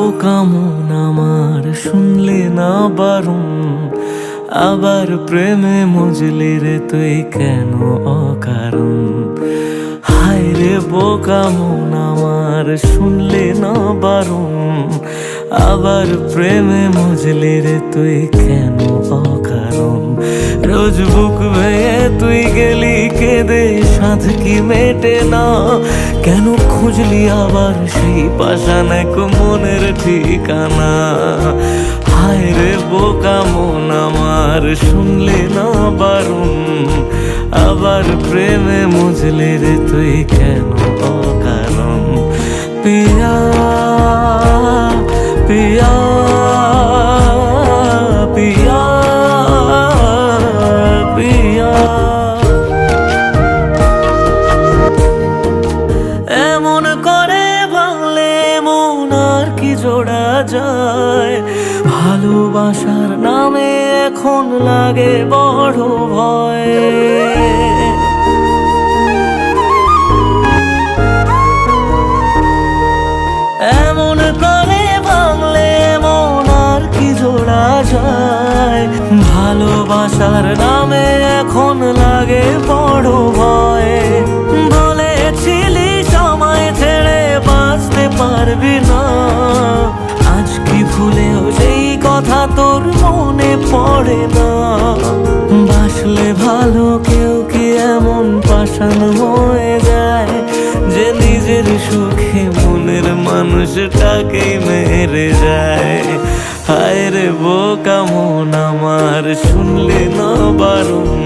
বোকা মন আমার শুনলে না বারণ, আবার প্রেমে মজলি রে তুই কেন অকারণ। হায় রে বোকা মন আমার শুনলে না বারণ, আবার প্রেমে মজলি রে তুই কেন অকারণ। রোজ বুক ভেঙে তুই গেলি কেঁদে সাধ কি মেটে না, কেন খুঁজলি আবার সেই পাষাণ এক মনের ঠিকানা। হায় রে বোকা মন আমার শুনলে না বারণ, আবার প্রেমে মজলে রে তুই কেন অকারণ। পিয়া পিয়া পিয়া পিয়া, এমন করে ভাঙলে মন আর কি জোড়া যায়। ভালোবাসার নামে এখন লাগে বড় ভয়। এমন করে ভাঙলে মন আর কি জোড়া যায়। ভালোবাসার নামে এখন লাগে বড় ভয়। বলেছিলি সময় ছেড়ে বাঁচতে পারবি না, আজ কি ভুলেও সেই কথা তোর মনে পড়ে না। বাসলে ভালো কেউ কি এমন পাষাণ হয়ে যায়, যে নিজের সুখে মনের মানুষটাকেই মেরে যায়। হায় রে বোকা মন আমার শুনলে না বারণ,